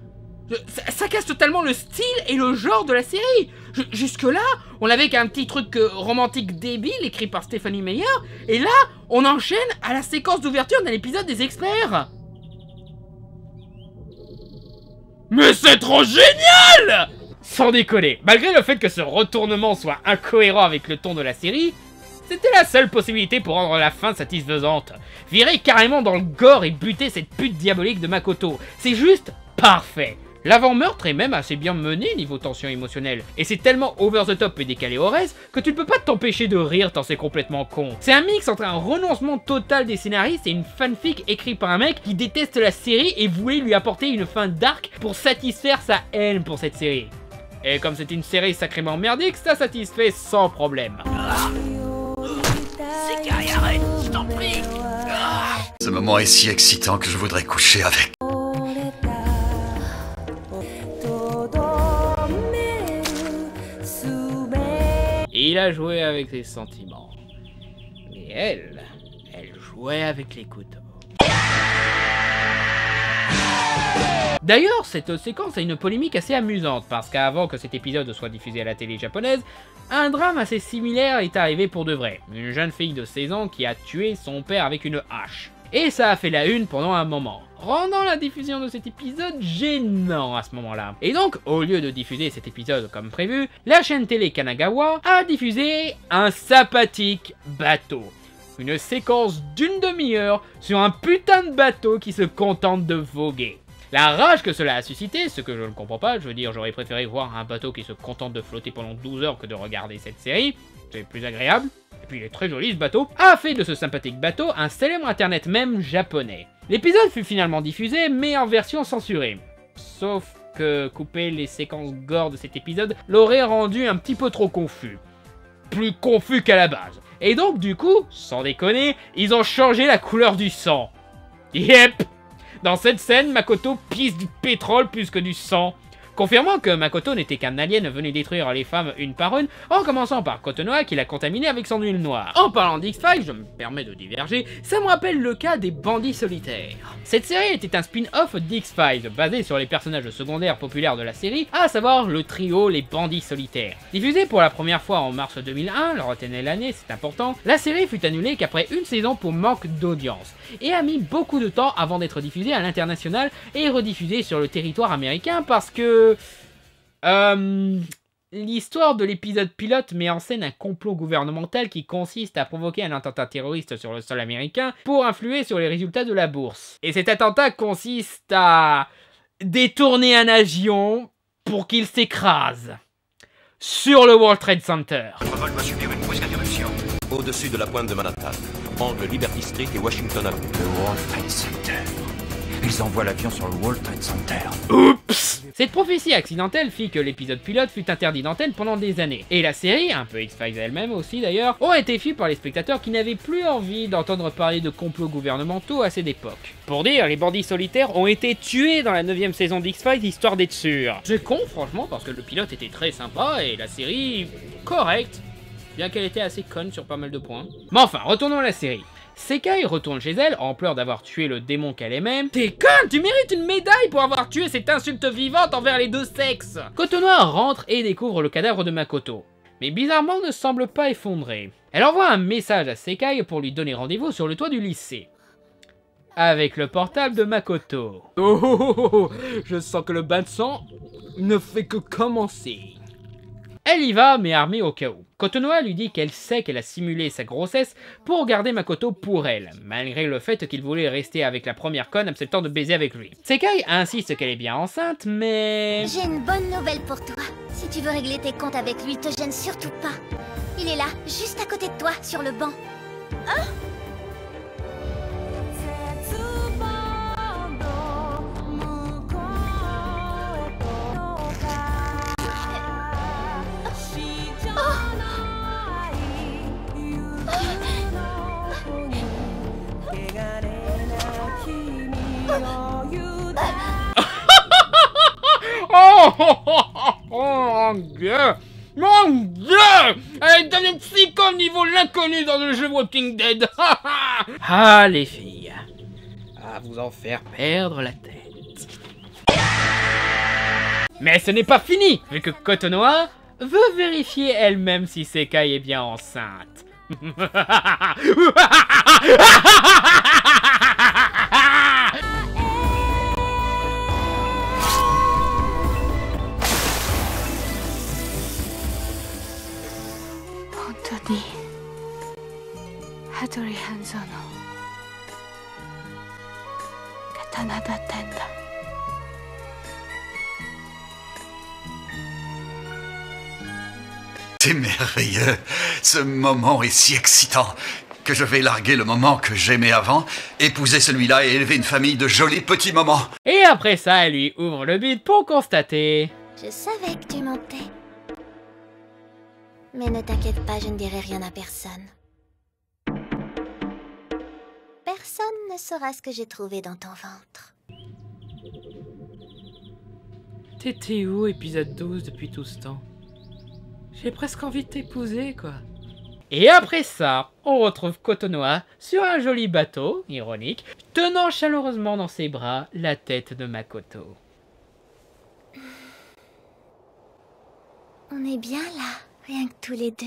ça casse totalement le style et le genre de la série. Jusque-là, on avait qu'un petit truc romantique débile écrit par Stephanie Meyer, et là, on enchaîne à la séquence d'ouverture d'un épisode des experts. Mais c'est trop génial! Sans déconner, malgré le fait que ce retournement soit incohérent avec le ton de la série, c'était la seule possibilité pour rendre la fin satisfaisante. Virer carrément dans le gore et buter cette pute diabolique de Makoto, c'est juste parfait. L'avant-meurtre est même assez bien mené niveau tension émotionnelle, et c'est tellement over the top et décalé au reste que tu ne peux pas t'empêcher de rire tant c'est complètement con. C'est un mix entre un renoncement total des scénaristes et une fanfic écrite par un mec qui déteste la série et voulait lui apporter une fin dark pour satisfaire sa haine pour cette série. Et comme c'est une série sacrément merdique, ça satisfait sans problème. Sekai, arrête, je t'en prie! Ce moment est si excitant que je voudrais coucher avec. Il a joué avec ses sentiments. Mais elle jouait avec les couteaux. D'ailleurs, cette séquence a une polémique assez amusante, parce qu'avant que cet épisode soit diffusé à la télé japonaise, un drame assez similaire est arrivé pour de vrai. Une jeune fille de 16 ans qui a tué son père avec une hache. Et ça a fait la une pendant un moment, rendant la diffusion de cet épisode gênant à ce moment-là. Et donc, au lieu de diffuser cet épisode comme prévu, la chaîne télé Kanagawa a diffusé un sympathique bateau. Une séquence d'une demi-heure sur un putain de bateau qui se contente de voguer. La rage que cela a suscité, ce que je ne comprends pas, je veux dire, j'aurais préféré voir un bateau qui se contente de flotter pendant 12 heures que de regarder cette série, c'est plus agréable. Et puis il est très joli ce bateau, a fait de ce sympathique bateau un célèbre internet même japonais. L'épisode fut finalement diffusé, mais en version censurée. Sauf que couper les séquences gore de cet épisode l'aurait rendu un petit peu trop confus. Plus confus qu'à la base. Et donc du coup, sans déconner, ils ont changé la couleur du sang. Yep! Dans cette scène, Makoto pisse du pétrole plus que du sang. Confirmant que Makoto n'était qu'un alien venu détruire les femmes une par une, en commençant par Kotonoha qui l'a contaminé avec son huile noire. En parlant d'X-Files, je me permets de diverger, ça me rappelle le cas des bandits solitaires. Cette série était un spin-off d'X-Files, basé sur les personnages secondaires populaires de la série, à savoir le trio les bandits solitaires. Diffusée pour la première fois en mars 2001, retenez l'année, c'est important, la série fut annulée qu'après une saison pour manque d'audience, et a mis beaucoup de temps avant d'être diffusée à l'international et rediffusée sur le territoire américain parce que... l'histoire de l'épisode pilote met en scène un complot gouvernemental qui consiste à provoquer un attentat terroriste sur le sol américain pour influer sur les résultats de la bourse. Et cet attentat consiste à détourner un avion pour qu'il s'écrase sur le World Trade Center. Votre vol doit subir une brusque interruption. Au-dessus de la pointe de Manhattan, angle Liberty Street et Washington Avenue. Le World Trade Center. Ils envoient l'avion sur le World Trade Center. Oups! Cette prophétie accidentelle fit que l'épisode pilote fut interdit d'antenne pendant des années. Et la série, un peu X-Files elle-même aussi d'ailleurs, aurait été fui par les spectateurs qui n'avaient plus envie d'entendre parler de complots gouvernementaux à cette époque. Pour dire, les bandits solitaires ont été tués dans la 9ème saison d'X-Files histoire d'être sûr. C'est con franchement parce que le pilote était très sympa et la série correcte, bien qu'elle était assez conne sur pas mal de points. Mais enfin, retournons à la série. Sekai retourne chez elle en pleurs d'avoir tué le démon qu'elle aimait. T'es conne, tu mérites une médaille pour avoir tué cette insulte vivante envers les deux sexes. Kotonoha rentre et découvre le cadavre de Makoto. Mais bizarrement ne semble pas effondré. Elle envoie un message à Sekai pour lui donner rendez-vous sur le toit du lycée. Avec le portable de Makoto. Oh, je sens que le bain de sang ne fait que commencer. Elle y va, mais armée au cas où. Kotonoha lui dit qu'elle sait qu'elle a simulé sa grossesse pour garder Makoto pour elle, malgré le fait qu'il voulait rester avec la première conne acceptant de baiser avec lui. Sekai insiste qu'elle est bien enceinte, mais... J'ai une bonne nouvelle pour toi. Si tu veux régler tes comptes avec lui, te gêne surtout pas. Il est là, juste à côté de toi, sur le banc. Hein? Oh mon dieu! Mon dieu! Elle est devenue psycho au niveau l'inconnu dans le jeu Walking Dead! Ah les filles! À vous en faire perdre la tête. Mais ce n'est pas fini, vu que Kotonoha veut vérifier elle-même si Sekai est bien enceinte. C'est merveilleux. Ce moment est si excitant que je vais larguer le moment que j'aimais avant, épouser celui-là et élever une famille de jolis petits moments. Et après ça, elle lui ouvre le bide pour constater... Je savais que tu mentais. Mais ne t'inquiète pas, je ne dirai rien à personne. Personne ne saura ce que j'ai trouvé dans ton ventre. T'étais où, épisode 12, depuis tout ce temps? J'ai presque envie de t'épouser, quoi. Et après ça, on retrouve Kotonoha sur un joli bateau, ironique, tenant chaleureusement dans ses bras la tête de Makoto. On est bien là, rien que tous les deux.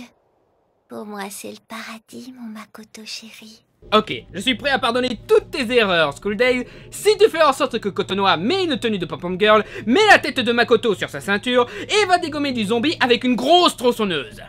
Pour moi, c'est le paradis, mon Makoto chéri. Ok, je suis prêt à pardonner toutes tes erreurs, School Days, si tu fais en sorte que Kotonoha met une tenue de Pom-Pom Girl, met la tête de Makoto sur sa ceinture, et va dégommer du zombie avec une grosse tronçonneuse.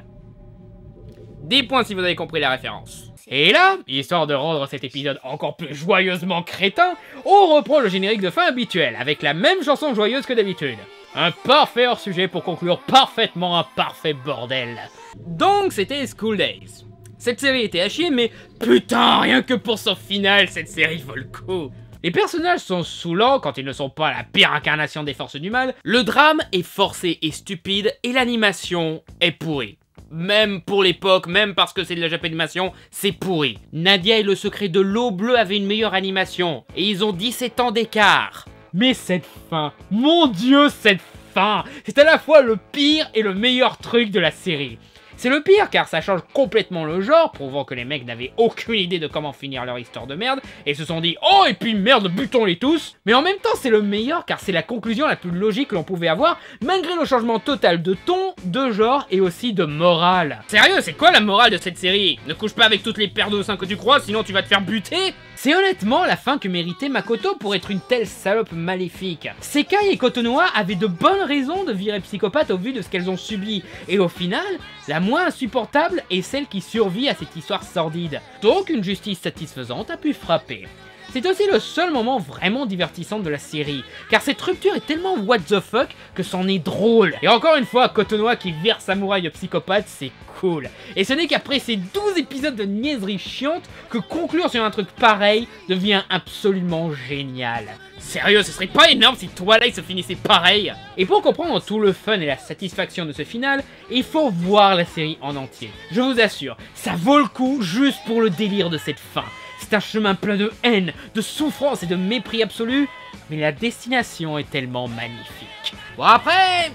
10 points si vous avez compris la référence. Et là, histoire de rendre cet épisode encore plus joyeusement crétin, on reprend le générique de fin habituel, avec la même chanson joyeuse que d'habitude. Un parfait hors-sujet pour conclure parfaitement un parfait bordel. Donc c'était School Days. Cette série était à chier, mais putain, rien que pour son final, cette série vaut le coup. Les personnages sont saoulants quand ils ne sont pas la pire incarnation des forces du mal, le drame est forcé et stupide, et l'animation est pourrie. Même pour l'époque, même parce que c'est de la japanimation, c'est pourri. Nadia et le secret de l'eau bleue avaient une meilleure animation, et ils ont 17 ans d'écart. Mais cette fin, mon dieu, cette fin, c'est à la fois le pire et le meilleur truc de la série. C'est le pire car ça change complètement le genre, prouvant que les mecs n'avaient aucune idée de comment finir leur histoire de merde, et se sont dit « Oh, et puis merde, butons-les tous !» Mais en même temps, c'est le meilleur car c'est la conclusion la plus logique que l'on pouvait avoir, malgré le changement total de ton, de genre et aussi de morale. Sérieux, c'est quoi la morale de cette série? Ne couche pas avec toutes les paires de seins que tu crois, sinon tu vas te faire buter. C'est honnêtement la fin que méritait Makoto pour être une telle salope maléfique. Sekai et Kotonoha avaient de bonnes raisons de virer psychopathe au vu de ce qu'elles ont subi, et au final, la moins insupportable est celle qui survit à cette histoire sordide. Donc une justice satisfaisante a pu frapper. C'est aussi le seul moment vraiment divertissant de la série, car cette rupture est tellement what the fuck que c'en est drôle. Et encore une fois, Kotonoha qui vire samouraï psychopathe, c'est cool. Et ce n'est qu'après ces 12 épisodes de niaiseries chiantes que conclure sur un truc pareil devient absolument génial. Sérieux, ce serait pas énorme si Twilight se finissait pareil? Et pour comprendre tout le fun et la satisfaction de ce final, il faut voir la série en entier. Je vous assure, ça vaut le coup juste pour le délire de cette fin. C'est un chemin plein de haine, de souffrance et de mépris absolu, mais la destination est tellement magnifique. Bon après,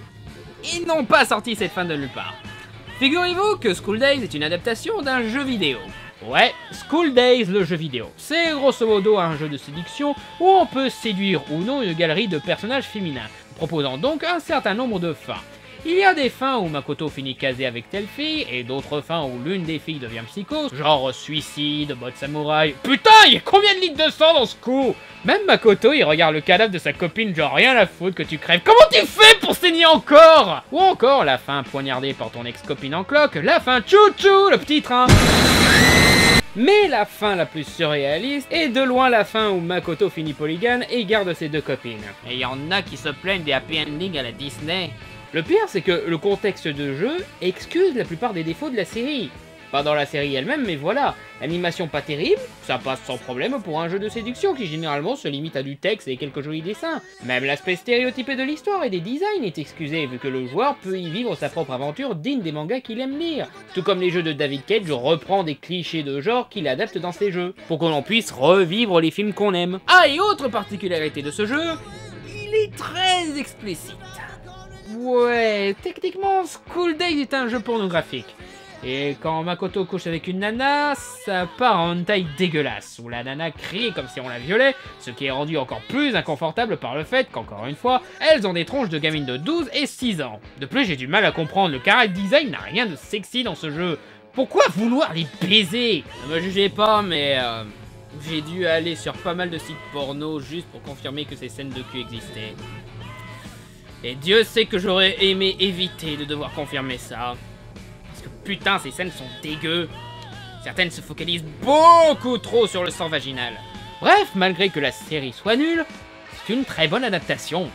ils n'ont pas sorti cette fin de nulle part. Figurez-vous que School Days est une adaptation d'un jeu vidéo. Ouais, School Days, le jeu vidéo. C'est grosso modo un jeu de séduction où on peut séduire ou non une galerie de personnages féminins, proposant donc un certain nombre de fins. Il y a des fins où Makoto finit casé avec telle fille, et d'autres fins où l'une des filles devient psycho, genre suicide, mode samouraï. Putain, il y a combien de litres de sang dans ce coup? Même Makoto, il regarde le cadavre de sa copine, genre rien à foutre que tu crèves. Comment tu fais pour saigner encore? Ou encore la fin poignardée par ton ex-copine en cloque, la fin tchou-tchou, le petit train. Mais la fin la plus surréaliste est de loin la fin où Makoto finit polygame et garde ses deux copines. Et il y en a qui se plaignent des happy endings à la Disney. Le pire, c'est que le contexte de jeu excuse la plupart des défauts de la série. Pas dans la série elle-même, mais voilà. L'animation pas terrible, ça passe sans problème pour un jeu de séduction qui généralement se limite à du texte et quelques jolis dessins. Même l'aspect stéréotypé de l'histoire et des designs est excusé, vu que le joueur peut y vivre sa propre aventure digne des mangas qu'il aime lire. Tout comme les jeux de David Cage reprend des clichés de genre qu'il adapte dans ses jeux, pour qu'on en puisse revivre les films qu'on aime. Ah, et autre particularité de ce jeu, il est très explicite. Ouais, techniquement, School Days est un jeu pornographique. Et quand Makoto couche avec une nana, ça part en taille dégueulasse, où la nana crie comme si on la violait, ce qui est rendu encore plus inconfortable par le fait qu'encore une fois, elles ont des tronches de gamines de 12 et 6 ans. De plus, j'ai du mal à comprendre, le character design n'a rien de sexy dans ce jeu. Pourquoi vouloir les baiser? Ne me jugez pas, mais j'ai dû aller sur pas mal de sites porno juste pour confirmer que ces scènes de cul existaient. Et Dieu sait que j'aurais aimé éviter de devoir confirmer ça. Parce que putain, ces scènes sont dégueu. Certaines se focalisent beaucoup trop sur le sang vaginal. Bref, malgré que la série soit nulle, c'est une très bonne adaptation.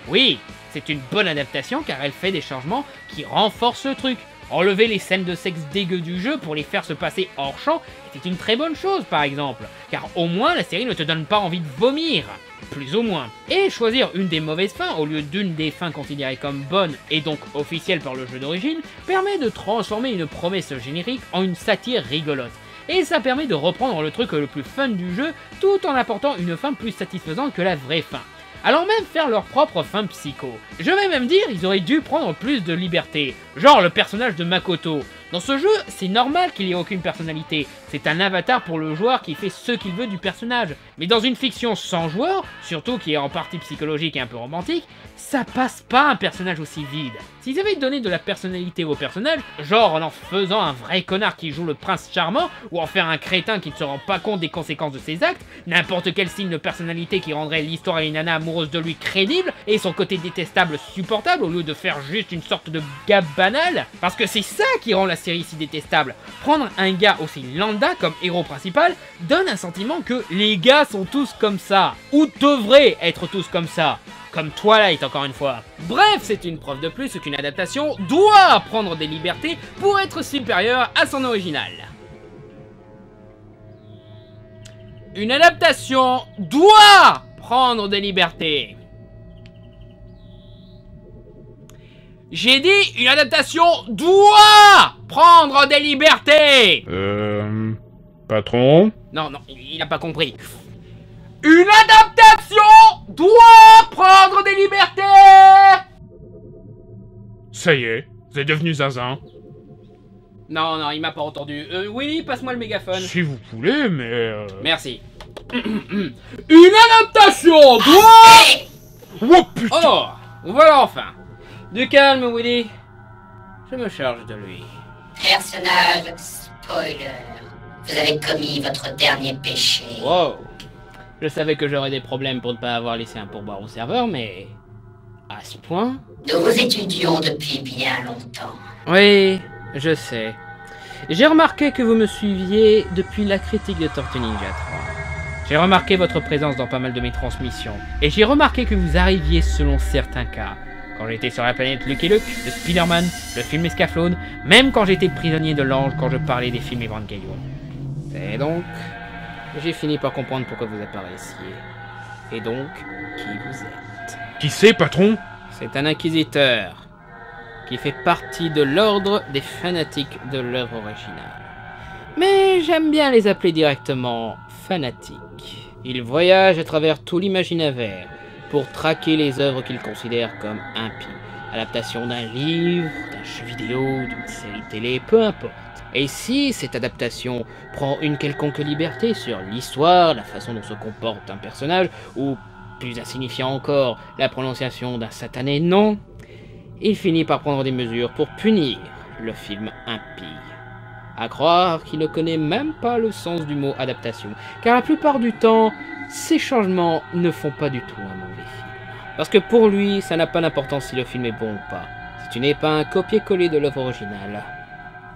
Oui, c'est une bonne adaptation car elle fait des changements qui renforcent le truc. Enlever les scènes de sexe dégueu du jeu pour les faire se passer hors champ était une très bonne chose par exemple. Car au moins la série ne te donne pas envie de vomir. Plus ou moins. Et choisir une des mauvaises fins au lieu d'une des fins considérées comme bonnes et donc officielles par le jeu d'origine permet de transformer une promesse générique en une satire rigolote. Et ça permet de reprendre le truc le plus fun du jeu tout en apportant une fin plus satisfaisante que la vraie fin. Allant même faire leur propre fin psycho. Je vais même dire, ils auraient dû prendre plus de liberté. Genre le personnage de Makoto. Dans ce jeu, c'est normal qu'il n'y ait aucune personnalité. C'est un avatar pour le joueur qui fait ce qu'il veut du personnage. Mais dans une fiction sans joueur, surtout qui est en partie psychologique et un peu romantique, ça passe pas un personnage aussi vide. S'ils avaient donné de la personnalité au personnage, genre en faisant un vrai connard qui joue le prince charmant, ou en faire un crétin qui ne se rend pas compte des conséquences de ses actes, n'importe quel signe de personnalité qui rendrait l'histoire et une nana amoureuse de lui crédible, et son côté détestable supportable au lieu de faire juste une sorte de gars banal, parce que c'est ça qui rend la série si détestable. Prendre un gars aussi lambda comme héros principal donne un sentiment que les gars sont tous comme ça, ou devraient être tous comme ça. Comme Twilight encore une fois. Bref, c'est une preuve de plus qu'une adaptation doit prendre des libertés pour être supérieure à son original. Une adaptation doit prendre des libertés. J'ai dit une adaptation doit prendre des libertés. Patron? Non, il n'a pas compris. Une adaptation doit prendre des libertés. Ça y est, vous êtes devenu zinzin. Non, il m'a pas entendu. Oui, passe-moi le mégaphone. Si vous voulez, mais... Merci. Une adaptation doit... Oh putain. Oh, voilà enfin. Du calme, Willy. Je me charge de lui. Personnage spoiler. Vous avez commis votre dernier péché. Wow. Je savais que j'aurais des problèmes pour ne pas avoir laissé un pourboire au serveur, mais... à ce point... Nous vous étudions depuis bien longtemps. Oui, je sais. J'ai remarqué que vous me suiviez depuis la critique de Tortue Ninja 3. J'ai remarqué votre présence dans pas mal de mes transmissions, et j'ai remarqué que vous arriviez selon certains cas. Quand j'étais sur la planète Lucky Luke, de Spider-Man, le film Escaflowne, même quand j'étais prisonnier de l'ange quand je parlais des films Evangelion. Et donc, j'ai fini par comprendre pourquoi vous apparaissiez. Et donc, qui vous êtes. Qui c'est, patron? C'est un inquisiteur, qui fait partie de l'ordre des fanatiques de l'œuvre originale. Mais j'aime bien les appeler directement fanatiques. Ils voyagent à travers tout l'imaginaire pour traquer les œuvres qu'ils considèrent comme impies. Adaptation d'un livre, d'un jeu vidéo, d'une série télé, peu importe. Et si cette adaptation prend une quelconque liberté sur l'histoire, la façon dont se comporte un personnage, ou plus insignifiant encore, la prononciation d'un satané nom, il finit par prendre des mesures pour punir le film impie. À croire qu'il ne connaît même pas le sens du mot adaptation, car la plupart du temps, ces changements ne font pas du tout un mauvais film. Parce que pour lui, ça n'a pas d'importance si le film est bon ou pas. Si tu n'es pas un copier-coller de l'œuvre originale,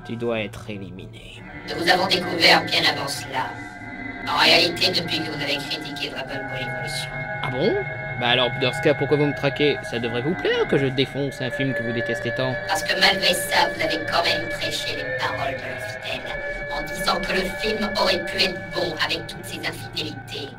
tu dois être éliminé. Nous vous avons découvert bien avant cela. En réalité, depuis que vous avez critiqué Dragon Ball Evolution. Ah bon? Bah alors, dans ce cas, pourquoi vous me traquez? Ça devrait vous plaire que je défonce un film que vous détestez tant. Parce que malgré ça, vous avez quand même prêché les paroles de l'infidèle, en disant que le film aurait pu être bon avec toutes ses infidélités.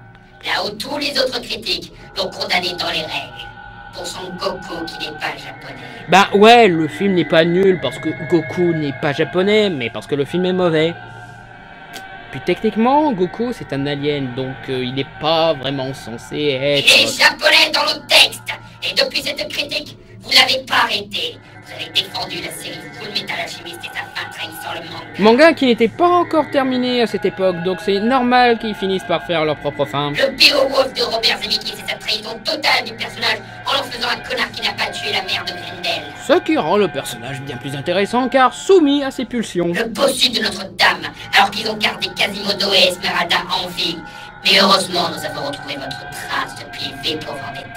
Là où tous les autres critiques l'ont condamné dans les règles. Pour son Goku qui n'est pas japonais. Bah ouais, le film n'est pas nul parce que Goku n'est pas japonais, mais parce que le film est mauvais. Puis techniquement, Goku c'est un alien, donc il n'est pas vraiment censé être... Il est japonais dans le texte. Et depuis cette critique, vous n'avez pas arrêté. Vous avez défendu la série Full Metal Alchemist et sa fin trahissant le manga. Manga qui n'était pas encore terminé à cette époque, donc c'est normal qu'ils finissent par faire leur propre fin. Le Beowulf de Robert Zemeckis et sa trahison totale du personnage en en faisant un connard qui n'a pas tué la mère de Grendel. Ce qui rend le personnage bien plus intéressant car soumis à ses pulsions. Le bossu de Notre-Dame, alors qu'ils ont gardé Quasimodo et Esmeralda en vie. Mais heureusement, nous avons retrouvé votre trace depuis V pour Vendetta.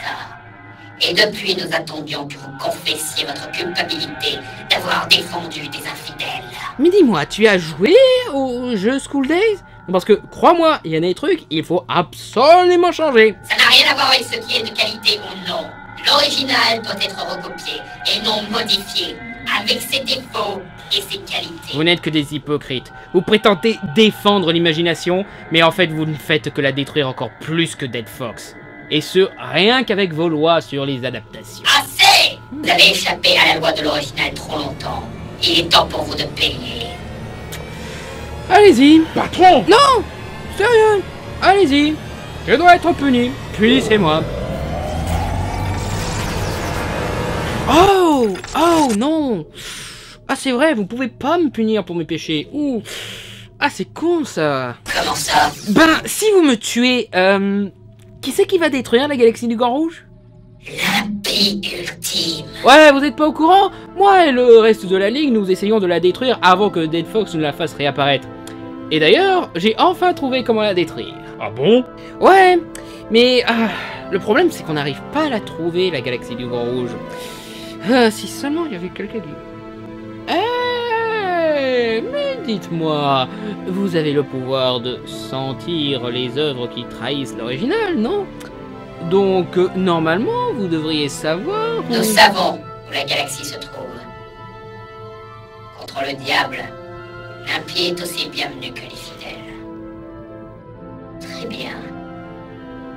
Et depuis, nous attendions que vous confessiez votre culpabilité d'avoir défendu des infidèles. Mais dis-moi, tu as joué au jeu School Days? Parce que, crois-moi, il y a des trucs, il faut absolument changer. Ça n'a rien à voir avec ce qui est de qualité ou non. L'original doit être recopié et non modifié, avec ses défauts et ses qualités. Vous n'êtes que des hypocrites. Vous prétendez défendre l'imagination, mais en fait, vous ne faites que la détruire encore plus que Dead Fox. Et ce, rien qu'avec vos lois sur les adaptations. Assez! Vous avez échappé à la loi de l'original trop longtemps. Il est temps pour vous de payer. Allez-y. Patron! Non! Sérieux! Allez-y. Je dois être puni. Punissez-moi. Oh! Oh non! Ah c'est vrai, vous pouvez pas me punir pour mes péchés. Ouh. Ah c'est con ça. Comment ça? Ben, si vous me tuez, qui c'est qui va détruire la galaxie du Grand Rouge? L'impie ultime. Ouais, vous êtes pas au courant? Moi et le reste de la ligue, nous essayons de la détruire avant que Dead Fox ne la fasse réapparaître. Et d'ailleurs, j'ai enfin trouvé comment la détruire. Ah bon? Ouais, mais le problème c'est qu'on n'arrive pas à la trouver, la galaxie du Grand Rouge. Si seulement il y avait quelqu'un qui... mais dites-moi, vous avez le pouvoir de sentir les œuvres qui trahissent l'original, non? Donc, normalement, vous devriez savoir... Nous savons où la galaxie se trouve. Contre le diable, l'impie est aussi bienvenu que les fidèles. Très bien.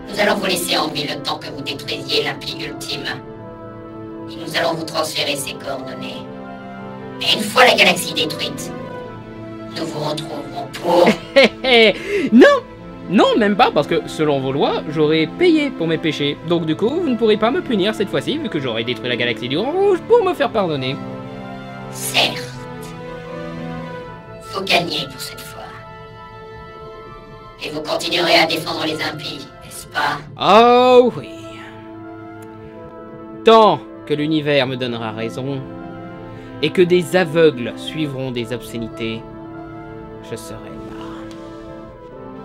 Nous allons vous laisser en vie le temps que vous détruisiez l'impie ultime. Et nous allons vous transférer ses coordonnées. Mais une fois la galaxie détruite, nous vous retrouverons pour... Non! Non, même pas, parce que selon vos lois, j'aurais payé pour mes péchés. Donc du coup, vous ne pourrez pas me punir cette fois-ci, vu que j'aurais détruit la galaxie du Grand Rouge pour me faire pardonner. Certes. Vous gagnez pour cette fois. Et vous continuerez à défendre les impies, n'est-ce pas? Oh oui. Tant que l'univers me donnera raison, et que des aveugles suivront des obscénités, je serai là.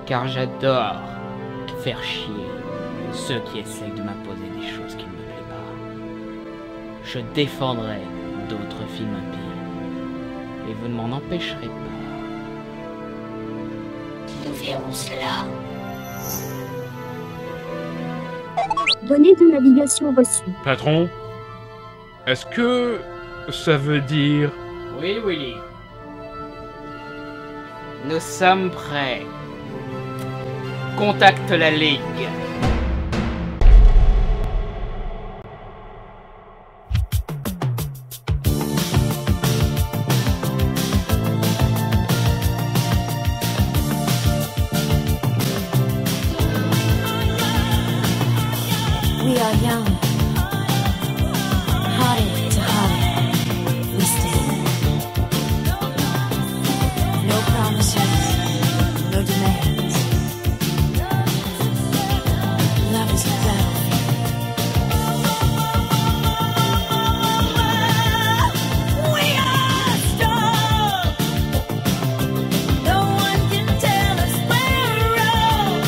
Car j'adore faire chier ceux qui essayent de m'imposer des choses qui ne me plaisent pas. Je défendrai d'autres films impies, et vous ne m'en empêcherez pas. Nous verrons cela. Données de navigation reçues. Patron, est-ce que ça veut dire... Oui, Willy. Nous sommes prêts. Contacte la Ligue. We are young, hearted to heart, we stay. No promises, no demands. Love is a battlefield. We are strong. No one can tell us we're wrong.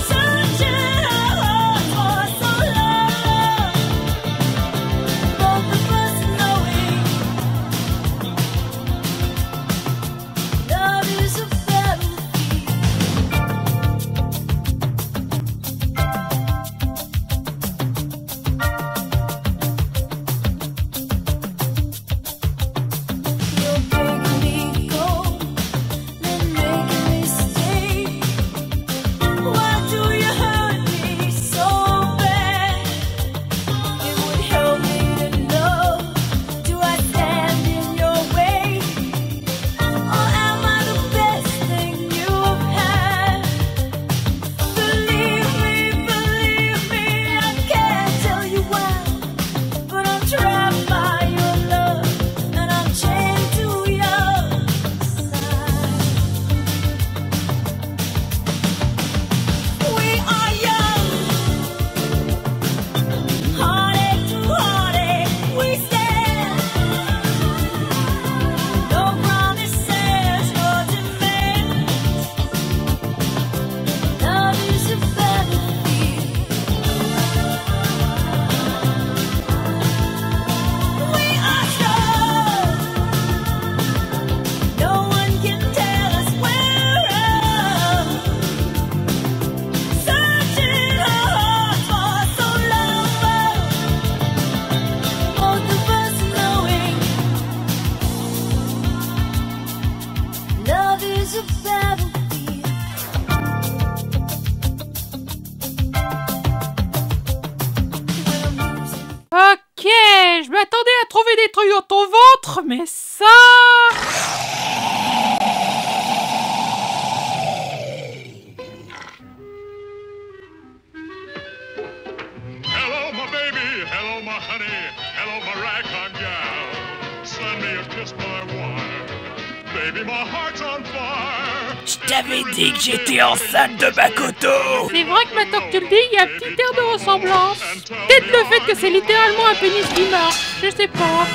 Searching our hearts for so long. Both of us knowing love is a battlefield. You're breaking me cold, then making me stay. Why do you hurt me so bad? It would help me to know. Do I stand in your way? Or am I the best thing you've had? Believe me, I can't tell you why. But I'm trapped by your love, and I'm chained to your side. We are young, heartache to heartache, we stand. No promises, no demands. Love is a battlefield. We are strong. No one can tell us we're wrong. Searching our hearts for so long. Both of us knowing love is a battlefield. Ok, je m'attendais à trouver des trucs dans ton ventre, mais ça... Hello, my baby. Hello, my honey. Hello, my ragtime gal. Send me a kiss, my wife. Baby, my heart's on fire. Je t'avais dit que j'étais enceinte de Makoto. C'est vrai que maintenant que tu le dis, il y a un petit air de ressemblance. Peut-être le fait que c'est littéralement un pénis qui marche, je sais pas.